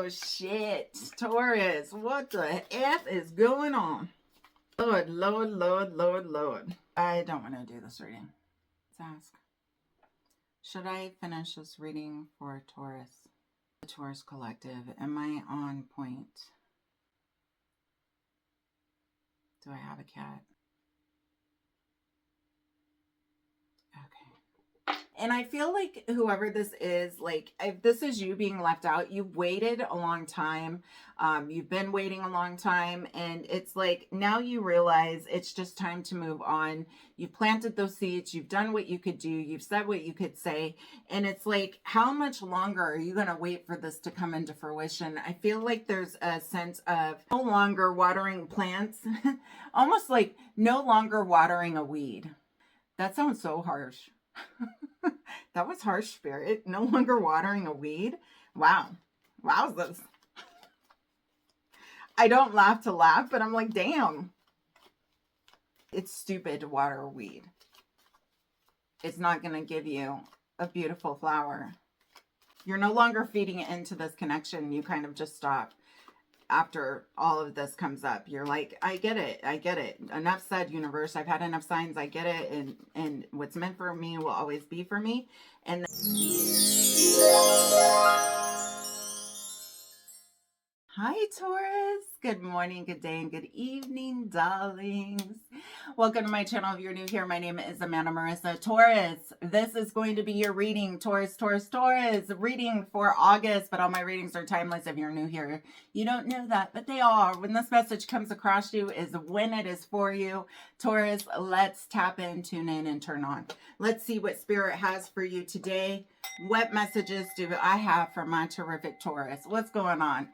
Oh, shit. Taurus, what the F is going on? Lord, Lord, Lord, Lord, Lord. I don't want to do this reading. Let's ask. Should I finish this reading for Taurus? The Taurus Collective. Am I on point? Do I have a cat? Okay. And I feel like whoever this is, like, if this is you being left out, you've waited a long time. You've been waiting a long time. And it's like, now you realize it's just time to move on. You've planted those seeds. You've done what you could do. You've said what you could say. And it's like, how much longer are you going to wait for this to come into fruition? I feel like there's a sense of no longer watering plants, almost like no longer watering a weed. That sounds so harsh. That was harsh, Spirit. No longer watering a weed. Wow. Wowzers. I don't laugh to laugh, but I'm like, damn. It's stupid to water a weed. It's not going to give you a beautiful flower. You're no longer feeding it into this connection. You kind of just stop. After all of this comes up, you're like, I get it. I get it. Enough said, universe. I've had enough signs. I get it. And what's meant for me will always be for me. And hi, Taurus. Good morning, good day, and good evening, darlings. Welcome to my channel. If you're new here, my name is Amanda Marissa. Taurus, this is going to be your reading. Taurus, reading for August, but all my readings are timeless. If you're new here, you don't know that, but they are. When this message comes across you is when it is for you. Taurus, let's tap in, tune in, and turn on. Let's see what Spirit has for you today. What messages do I have for my terrific Taurus? What's going on?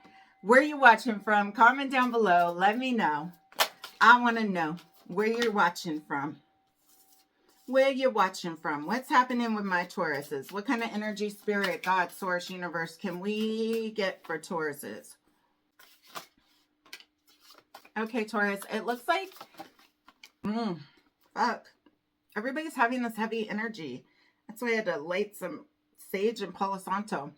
Where you watching from? Comment down below. Let me know. I want to know where you're watching from. Where you're watching from. What's happening with my Tauruses? What kind of energy, spirit, God, source, universe can we get for Tauruses? Okay, Taurus. It looks like... fuck. Everybody's having this heavy energy. That's why I had to light some sage and Palo Santo.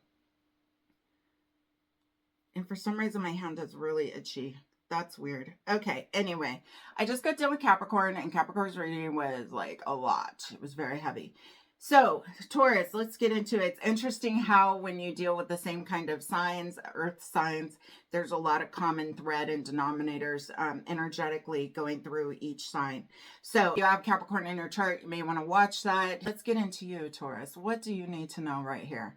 And for some reason, my hand is really itchy. That's weird. Okay, anyway. I just got done with Capricorn, and Capricorn's reading was like a lot. It was very heavy. So, Taurus, let's get into it. It's interesting how when you deal with the same kind of signs, earth signs, there's a lot of common thread and denominators energetically going through each sign. So, if you have Capricorn in your chart, you may want to watch that. Let's get into you, Taurus. What do you need to know right here?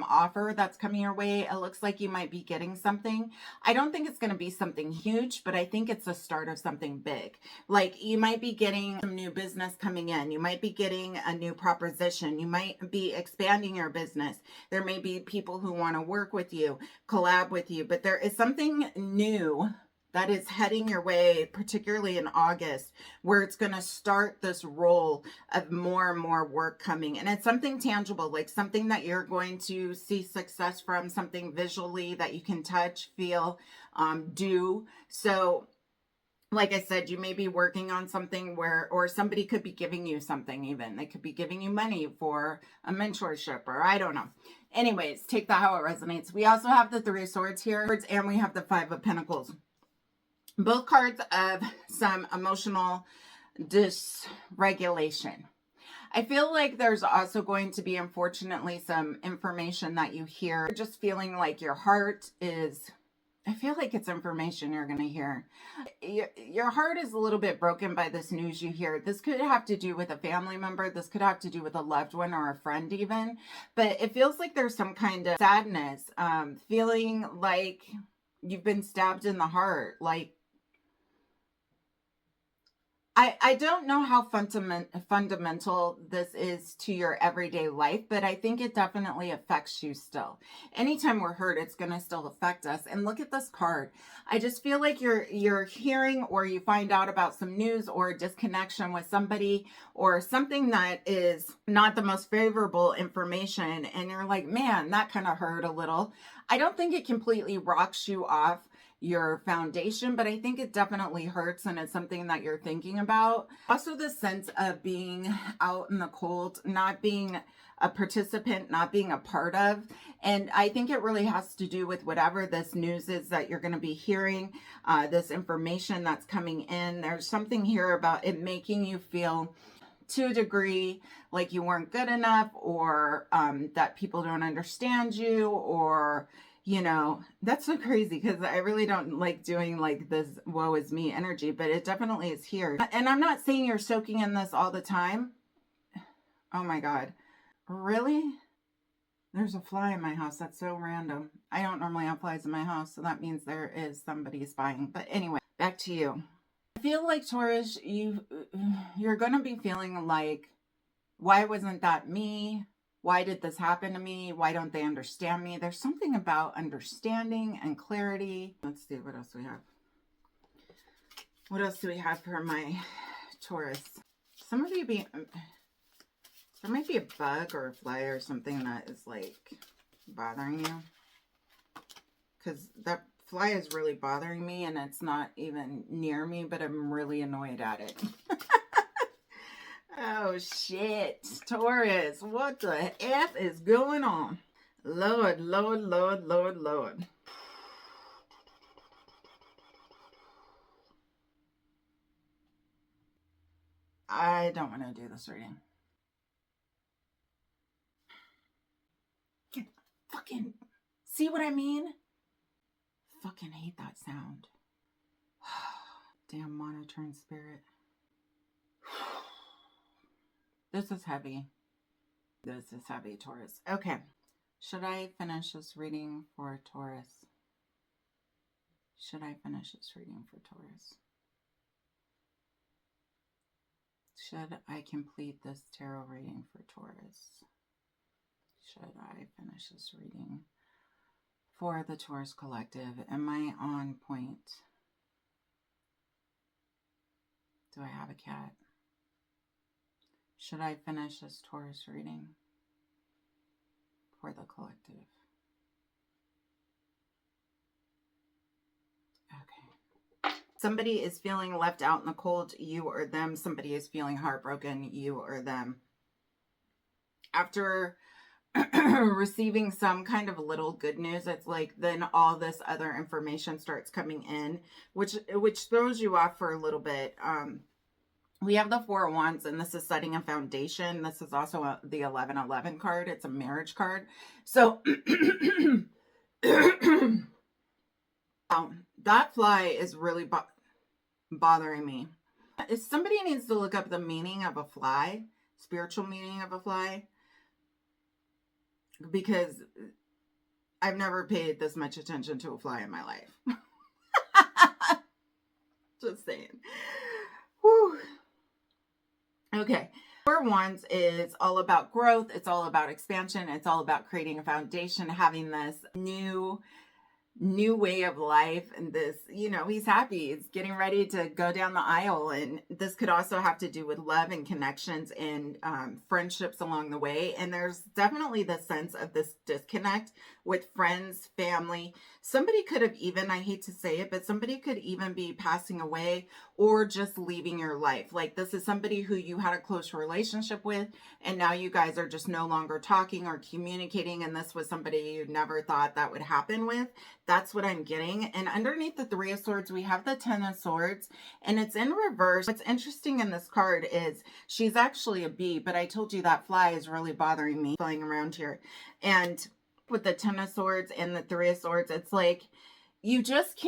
Offer that's coming your way. It looks like you might be getting something. I don't think it's going to be something huge, but I think it's the start of something big. Like, you might be getting some new business coming in. You might be getting a new proposition. You might be expanding your business. There may be people who want to work with you, collab with you, but there is something new that is heading your way, particularly in August, where it's going to start this roll of more and more work coming. And it's something tangible, like something that you're going to see success from, something visually that you can touch, feel, do. So, like I said, you may be working on something where, or somebody could be giving you something even. They could be giving you money for a mentorship, or I don't know. Anyways, take that how it resonates. We also have the Three of Swords here, and we have the Five of Pentacles. Both cards of some emotional dysregulation. I feel like there's also going to be, unfortunately, some information that you hear. Just feeling like your heart is... I feel like it's information you're going to hear. Your heart is a little bit broken by this news you hear. This could have to do with a family member. This could have to do with a loved one or a friend even. But it feels like there's some kind of sadness, feeling like you've been stabbed in the heart. Like, I don't know how fundamental this is to your everyday life, but I think it definitely affects you still. Anytime we're hurt, it's going to still affect us. And look at this card. I just feel like you're hearing, or you find out about some news or a disconnection with somebody or something that is not the most favorable information. And you're like, man, that kind of hurt a little. I don't think it completely rocks you off. your foundation, but I think it definitely hurts and it's something that you're thinking about. Also, the sense of being out in the cold, not being a participant, not being a part of. And I think it really has to do with whatever this news is that you're going to be hearing, this information that's coming in. There's something here about it making you feel to a degree like you weren't good enough, or that people don't understand you, or that's so crazy because I really don't like doing like this woe is me energy, but it definitely is here. And I'm not saying you're soaking in this all the time. Oh my God. Really? There's a fly in my house. That's so random. I don't normally have flies in my house, so that means there is somebody spying. But anyway, back to you. I feel like, Taurus, you're going to be feeling like, why wasn't that me? Why did this happen to me? Why don't they understand me? There's something about understanding and clarity. Let's see what else we have. What else do we have for my Taurus? Some of you there might be a bug or a fly or something that is like bothering you. Because that fly is really bothering me and it's not even near me, but I'm really annoyed at it. Oh shit, Taurus, what the F is going on? Lord, Lord, Lord, Lord, Lord. I don't want to do this reading. Fucking, see what I mean? Fucking hate that sound. Damn monitoring spirit. This is heavy. This is heavy, Taurus. Okay. Should I finish this reading for Taurus? Should I finish this reading for Taurus? Should I complete this tarot reading for Taurus? Should I finish this reading for the Taurus Collective? Am I on point? Do I have a cat? Should I finish this Taurus reading for the collective? Okay. Somebody is feeling left out in the cold, you or them. Somebody is feeling heartbroken, you or them. After receiving some kind of little good news, it's like then all this other information starts coming in, which throws you off for a little bit. We have the Four of Wands, and this is setting a foundation. This is also the 1111 card. It's a marriage card. So that fly is really bothering me. If somebody needs to look up the meaning of a fly, spiritual meaning of a fly, because I've never paid this much attention to a fly in my life. Just saying. Whew. Okay. Four of Wands is all about growth. It's all about expansion. It's all about creating a foundation, having this new way of life, and this, he's happy. He's getting ready to go down the aisle, and this could also have to do with love and connections and friendships along the way. And there's definitely the sense of this disconnect with friends, family. Somebody could have even, I hate to say it, but somebody could even be passing away or just leaving your life. Like, this is somebody who you had a close relationship with, and now you guys are just no longer talking or communicating, and this was somebody you never thought that would happen with. That's what I'm getting. And underneath the Three of Swords, we have the Ten of Swords, and it's in reverse. What's interesting in this card is she's actually a bee, but I told you that fly is really bothering me flying around here. And with the Ten of Swords and the Three of Swords, it's like you just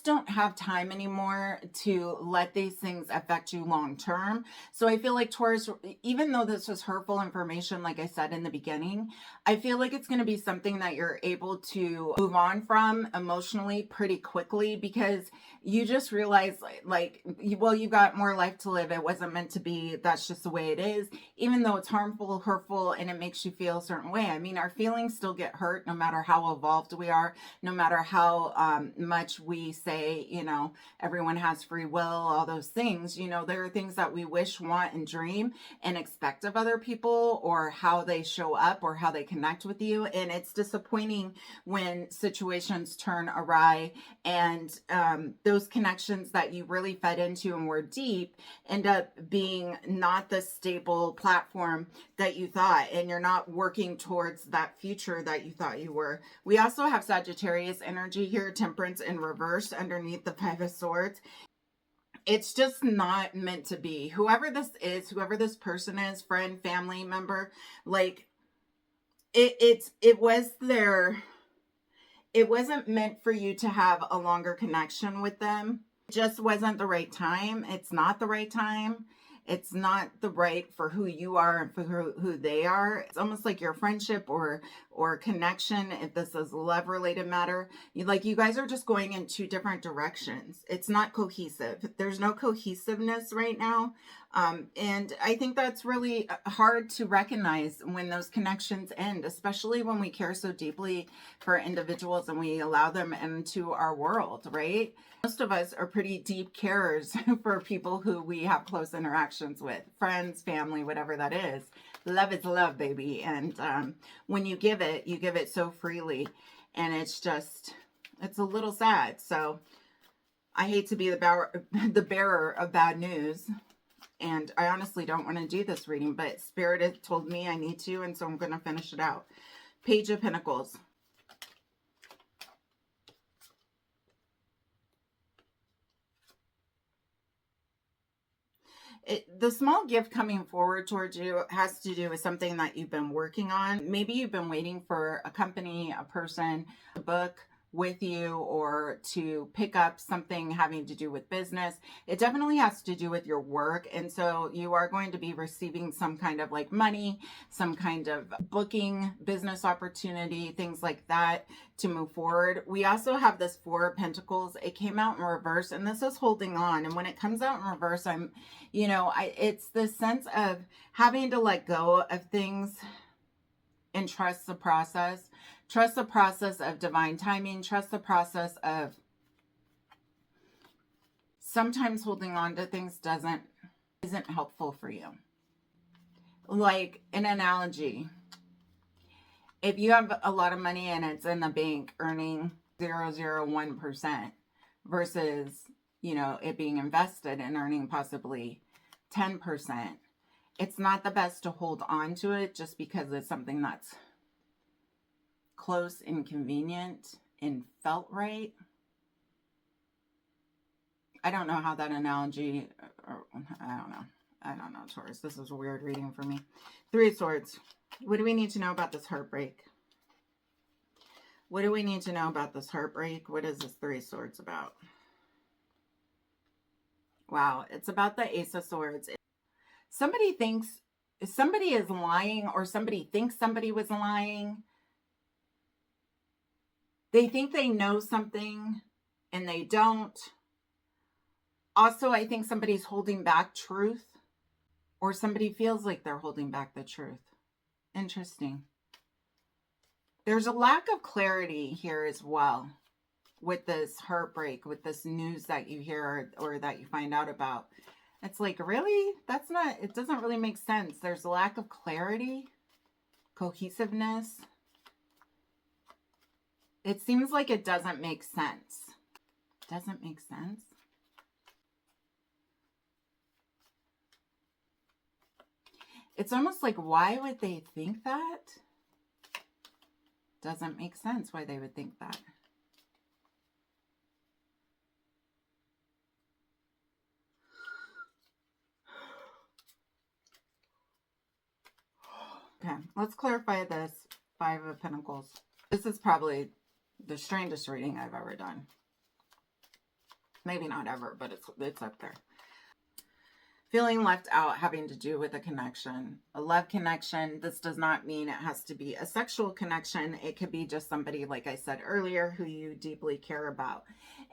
don't have time anymore to let these things affect you long term. So I feel like Taurus, even though this was hurtful information, like I said in the beginning, I feel like it's going to be something that you're able to move on from emotionally pretty quickly, because you just realize you got more life to live. It wasn't meant to be. That's just the way it is. Even though it's harmful, hurtful, and it makes you feel a certain way. I mean, our feelings still get hurt no matter how evolved we are. no matter how much we say, you know, everyone has free will, all those things, you know, there are things that we wish, want, and dream and expect of other people, or how they show up or how they connect with you. And it's disappointing when situations turn awry, and those connections that you really fed into and were deep end up being not the stable platform that you thought, and you're not working towards that future that you thought you were. We also have Sagittarius energy here, Temperance in reverse underneath the Five of Swords. It's just not meant to be. Whoever this is, whoever this person is, friend, family member, like it was their, it wasn't meant for you to have a longer connection with them. It just wasn't the right time. It's not the right time. It's not the right for who you are and for who they are. It's almost like your friendship or connection, if this is love related matter, you guys are just going in two different directions. It's not cohesive. There's no cohesiveness right now. And I think that's really hard to recognize when those connections end, especially when we care so deeply for individuals and we allow them into our world, right? Most of us are pretty deep carers for people who we have close interactions with, friends, family, whatever that is. Love is love, baby. And when you give it so freely. And it's a little sad. So I hate to be the bearer of bad news. And I honestly don't want to do this reading, but Spirit has told me I need to, and so I'm going to finish it out. Page of Pentacles. The small gift coming forward towards you has to do with something that you've been working on. Maybe you've been waiting for a company, a person, a book with you, or to pick up something having to do with business. It definitely has to do with your work. And so you are going to be receiving some kind of like money, some kind of booking, business opportunity, things like that to move forward. We also have this Four of Pentacles. It came out in reverse, and this is holding on. And when it comes out in reverse, it's the sense of having to let go of things and trust the process. Trust the process of divine timing. Trust the process of sometimes holding on to things isn't helpful for you. Like an analogy, if you have a lot of money and it's in the bank earning 0.001% versus, you know, it being invested and earning possibly 10%, it's not the best to hold on to it just because it's something that's close and convenient and felt right. I don't know how that analogy, I don't know, Taurus. This is a weird reading for me. Three of Swords. What do we need to know about this heartbreak? What do we need to know about this heartbreak? What is this Three of Swords about? Wow, it's about the Ace of Swords. Somebody thinks somebody is lying, or somebody thinks somebody was lying. They think they know something and they don't. Also, I think somebody's holding back truth, or somebody feels like they're holding back the truth. Interesting. There's a lack of clarity here as well with this heartbreak, with this news that you hear or that you find out about. It's like, really? It doesn't really make sense. There's a lack of clarity, cohesiveness. It seems like it doesn't make sense. Doesn't make sense. It's almost like, why would they think that? Doesn't make sense why they would think that. Okay, let's clarify this Five of Pentacles. This is probably the strangest reading I've ever done. Maybe not ever, but it's up there. Feeling left out having to do with a connection, a love connection. This does not mean it has to be a sexual connection. It could be just somebody, like I said earlier, who you deeply care about.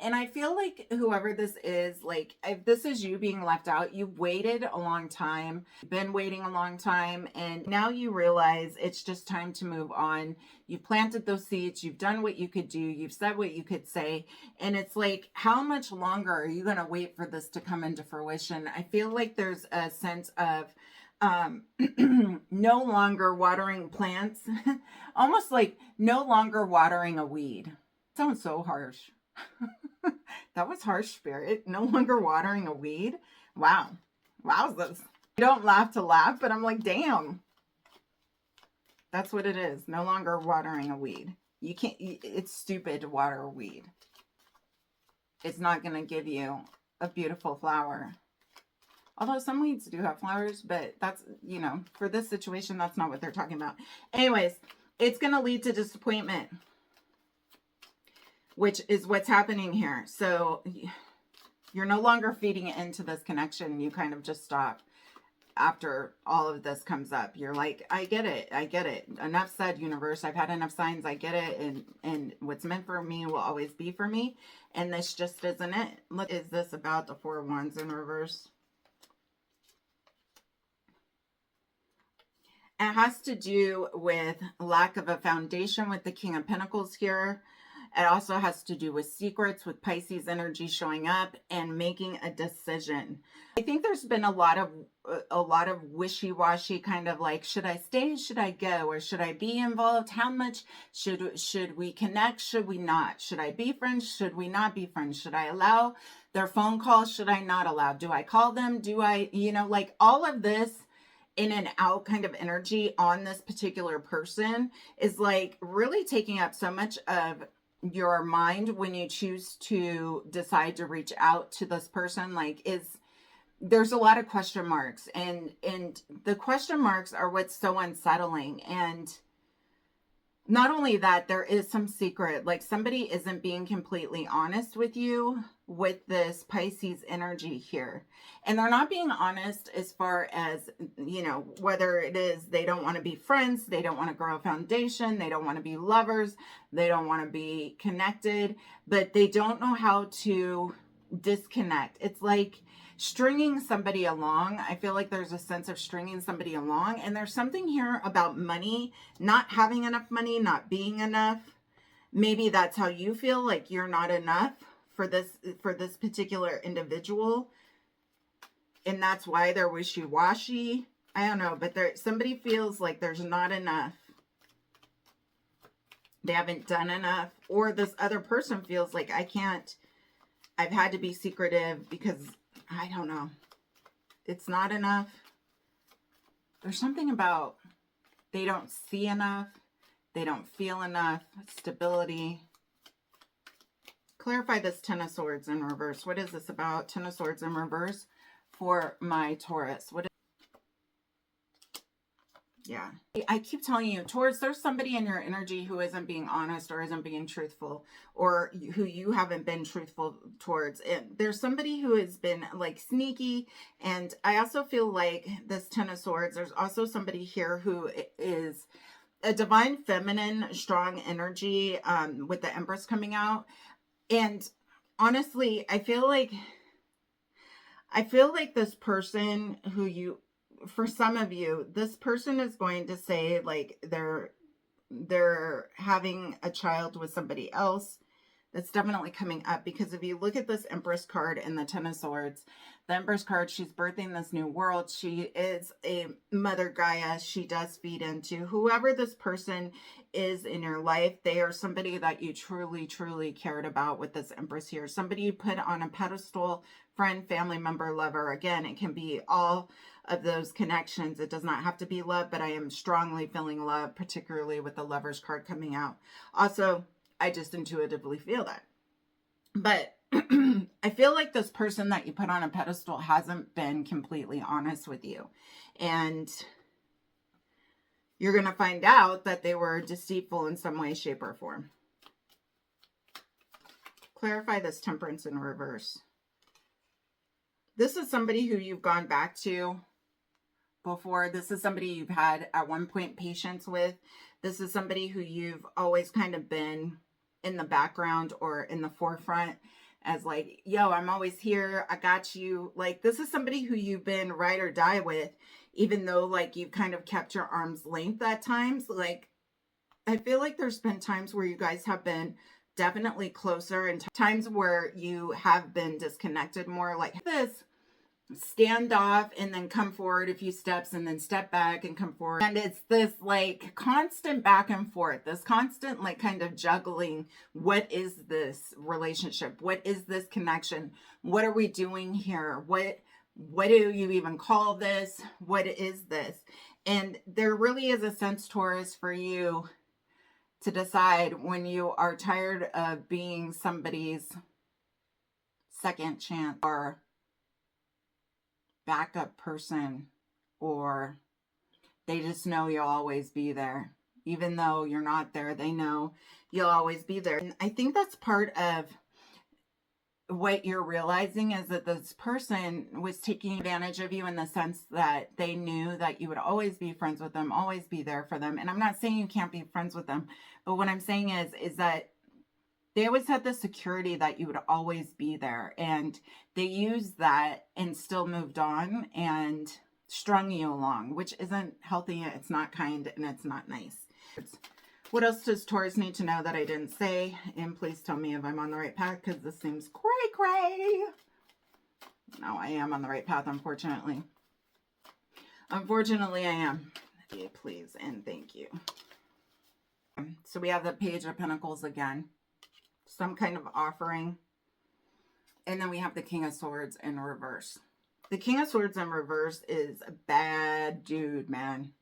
And I feel like whoever this is, like if this is you being left out, you waited a long time, been waiting a long time, and now you realize it's just time to move on You've planted those seeds. You've done what you could do. You've said what you could say. And it's like, how much longer are you going to wait for this to come into fruition? I feel like there's a sense of no longer watering plants, almost like no longer watering a weed. Sounds so harsh. That was harsh, Spirit. No longer watering a weed. Wow. Wowzers. You don't laugh to laugh, but I'm like, damn. That's what it is. No longer watering a weed. You can't, it's stupid to water a weed. It's not going to give you a beautiful flower. Although some weeds do have flowers, but that's, you know, for this situation, that's not what they're talking about. Anyways, it's going to lead to disappointment, which is what's happening here. So you're no longer feeding into this connection. You kind of just stop after all of this comes up. You're like, I get it. I get it. Enough said, universe. I've had enough signs. I get it. And what's meant for me will always be for me. And this just isn't it. Look, is this about the Four of Wands in reverse? It has to do with lack of a foundation with the King of Pentacles here. It also has to do with secrets, with Pisces energy showing up and making a decision. I think there's been a lot of wishy-washy kind of like, should I stay? Should I go? Or should I be involved? How much should we connect? Should we not? Should I be friends? Should we not be friends? Should I allow their phone calls? Should I not allow? Do I call them? Do I, you know, like all of this in and out kind of energy on this particular person is like really taking up so much of your mind when you choose to decide to reach out to this person. Like, there's a lot of question marks, and the question marks are what's so unsettling. And not only that, there is some secret, like somebody isn't being completely honest with you with this Pisces energy here. And they're not being honest as far as, you know, whether it is they don't want to be friends, they don't want to grow a foundation, they don't want to be lovers, they don't want to be connected, but they don't know how to disconnect. It's like stringing somebody along. I feel like there's a sense of stringing somebody along. And there's something here about money, not having enough money, not being enough. Maybe that's how you feel, like you're not enough for this particular individual. And that's why they're wishy-washy. I don't know, but somebody feels like there's not enough. They haven't done enough. Or this other person feels like I've had to be secretive because I don't know. It's not enough. There's something about they don't see enough. They don't feel enough. Stability. Clarify this Ten of Swords in reverse. What is this about? Ten of Swords in reverse for my Taurus. Yeah. I keep telling you, Taurus, there's somebody in your energy who isn't being honest or isn't being truthful, or who you haven't been truthful towards. There's somebody who has been like sneaky. And I also feel like this Ten of Swords, there's also somebody here who is a divine feminine, strong energy with the Empress coming out. And honestly, I feel like this person who for some of you, this person is going to say like they're having a child with somebody else. That's definitely coming up, because if you look at this Empress card and the Ten of Swords, the Empress card, she's birthing this new world. She is a Mother Gaia. She does feed into whoever this person is in your life. They are somebody that you truly, truly cared about with this Empress here. Somebody you put on a pedestal, friend, family member, lover. Again, it can be all of those connections. It does not have to be love, but I am strongly feeling love, particularly with the Lovers card coming out. Also, I just intuitively feel that. But I feel like this person that you put on a pedestal hasn't been completely honest with you. And you're going to find out that they were deceitful in some way, shape, or form. Clarify this Temperance in reverse. This is somebody who you've gone back to before. This is somebody you've had at one point patience with. This is somebody who you've always kind of been in the background or in the forefront as like, yo, I'm always here. I got you. Like, this is somebody who you've been ride or die with, even though like you've kind of kept your arm's length at times. Like, I feel like there's been times where you guys have been definitely closer and times where you have been disconnected more, like this stand off and then come forward a few steps and then step back and come forward. And it's this like constant back and forth, this constant like kind of juggling. What is this relationship? What is this connection? What are we doing here? What do you even call this? What is this? And there really is a sense, Taurus, for you to decide when you are tired of being somebody's second chance or backup person, or they just know you'll always be there. Even though you're not there, they know you'll always be there. And I think that's part of what you're realizing, is that this person was taking advantage of you in the sense that they knew that you would always be friends with them, always be there for them. And I'm not saying you can't be friends with them, but what I'm saying is that they always had the security that you would always be there, and they used that and still moved on and strung you along, which isn't healthy, it's not kind, and it's not nice. What else does Taurus need to know that I didn't say? And please tell me if I'm on the right path, because this seems cray. No, I am on the right path, unfortunately. Unfortunately, I am. Please and thank you. So we have the Page of Pentacles again. Some kind of offering. And then we have the King of Swords in reverse. The King of Swords in reverse is a bad dude, man.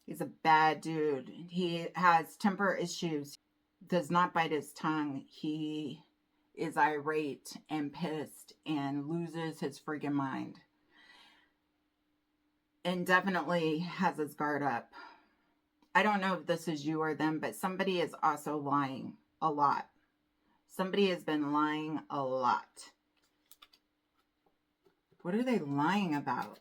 He's a bad dude. He has temper issues. Does not bite his tongue. He is irate and pissed and loses his freaking mind. And definitely has his guard up. I don't know if this is you or them, but somebody is also lying a lot. Somebody has been lying a lot. What are they lying about?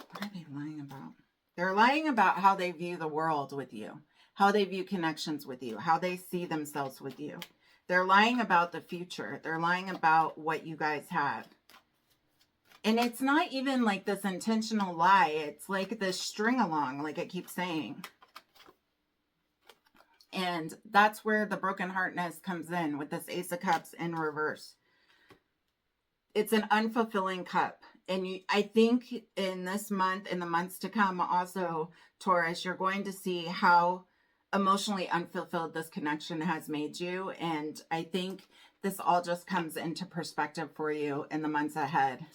What are they lying about? They're lying about how they view the world with you, how they view connections with you, how they see themselves with you. They're lying about the future. They're lying about what you guys have. And it's not even like this intentional lie. It's like this string along, like I keep saying. And that's where the brokenheartedness comes in with this Ace of Cups in reverse. It's an unfulfilling cup. And I think in this month, in the months to come also, Taurus, you're going to see how emotionally unfulfilled this connection has made you. And I think this all just comes into perspective for you in the months ahead.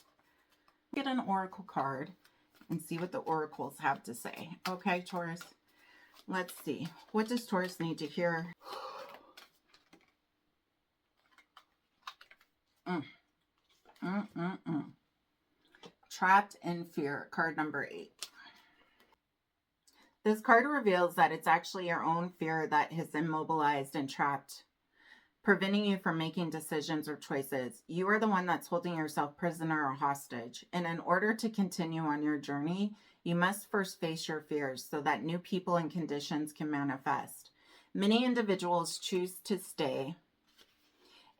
Get an oracle card and see what the oracles have to say. Okay, Taurus. Let's see. What does Taurus need to hear? Trapped in fear. Card number 8. This card reveals that it's actually your own fear that has immobilized and trapped, preventing you from making decisions or choices. You are the one that's holding yourself prisoner or hostage. And in order to continue on your journey, you must first face your fears so that new people and conditions can manifest. Many individuals choose to stay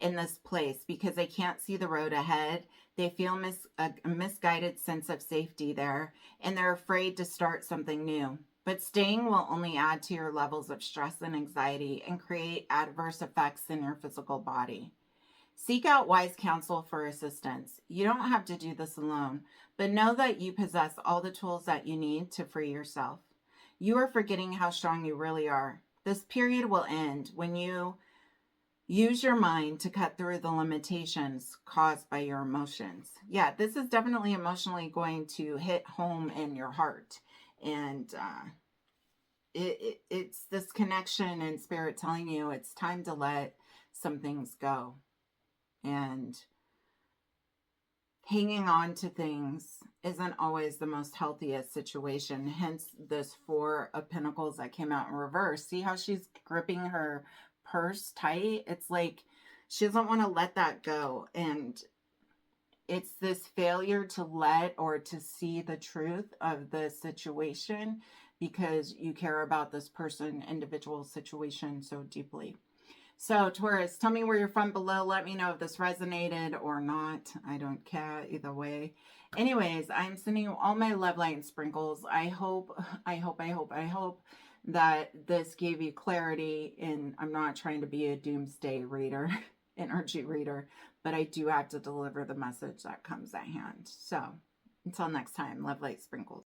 in this place because they can't see the road ahead. They feel a misguided sense of safety there, and they're afraid to start something new. But staying will only add to your levels of stress and anxiety and create adverse effects in your physical body. Seek out wise counsel for assistance. You don't have to do this alone, but know that you possess all the tools that you need to free yourself. You are forgetting how strong you really are. This period will end when you use your mind to cut through the limitations caused by your emotions. Yeah, this is definitely emotionally going to hit home in your heart. And it's this connection and spirit telling you it's time to let some things go. And hanging on to things isn't always the most healthiest situation. Hence this 4 of Pentacles that came out in reverse. See how she's gripping her purse tight? It's like she doesn't want to let that go. And it's this failure to let or to see the truth of the situation because you care about this person, individual situation so deeply. So, Taurus, tell me where you're from below. Let me know if this resonated or not. I don't care either way. Anyways, I'm sending you all my love, light, and sprinkles. I hope that this gave you clarity. And I'm not trying to be a doomsday reader, energy reader, but I do have to deliver the message that comes at hand. So, until next time, love, light, sprinkles.